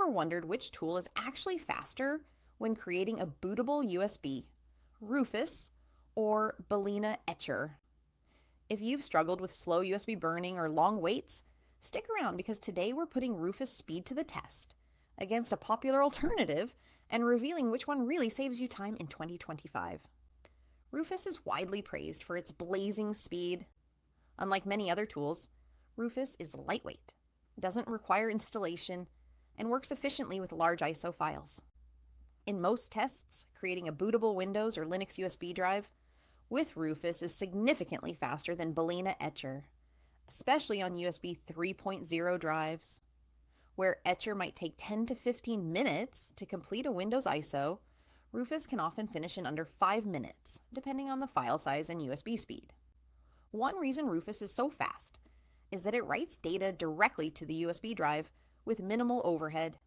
ever wondered which tool is actually faster when creating a bootable USB, Rufus or Balena Etcher? If you've struggled with slow USB burning or long waits, stick around because today we're putting Rufus speed to the test against a popular alternative and revealing which one really saves you time in 2025. Rufus is widely praised for its blazing speed. Unlike many other tools, Rufus is lightweight, doesn't require installation, and works efficiently with large ISO files. In most tests, creating a bootable Windows or Linux USB drive with Rufus is significantly faster than Balena Etcher, especially on USB 3.0 drives. Where Etcher might take 10 to 15 minutes to complete a Windows ISO, Rufus can often finish in under 5 minutes, depending on the file size and USB speed. One reason Rufus is so fast is that it writes data directly to the USB drive with minimal overhead.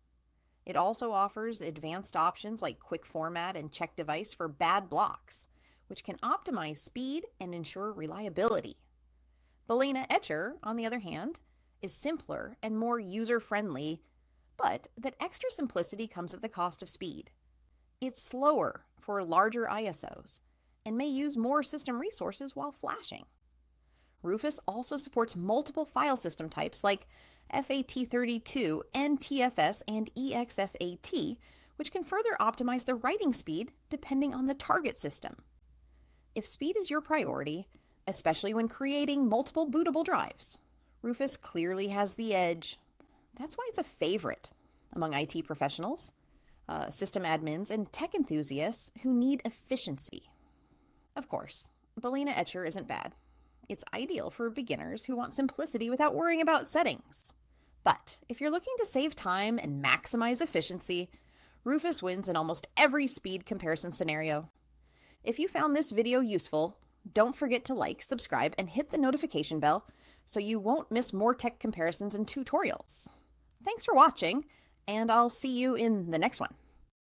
It also offers advanced options like quick format and check device for bad blocks, which can optimize speed and ensure reliability. Balena Etcher, on the other hand, is simpler and more user-friendly, but that extra simplicity comes at the cost of speed. It's slower for larger ISOs and may use more system resources while flashing. Rufus also supports multiple file system types like FAT32, NTFS, and EXFAT, which can further optimize the writing speed depending on the target system. If speed is your priority, especially when creating multiple bootable drives, Rufus clearly has the edge. That's why it's a favorite among IT professionals, system admins, and tech enthusiasts who need efficiency. Of course, Balena Etcher isn't bad. It's ideal for beginners who want simplicity without worrying about settings. But if you're looking to save time and maximize efficiency, Rufus wins in almost every speed comparison scenario. If you found this video useful, don't forget to like, subscribe, and hit the notification bell so you won't miss more tech comparisons and tutorials. Thanks for watching, and I'll see you in the next one.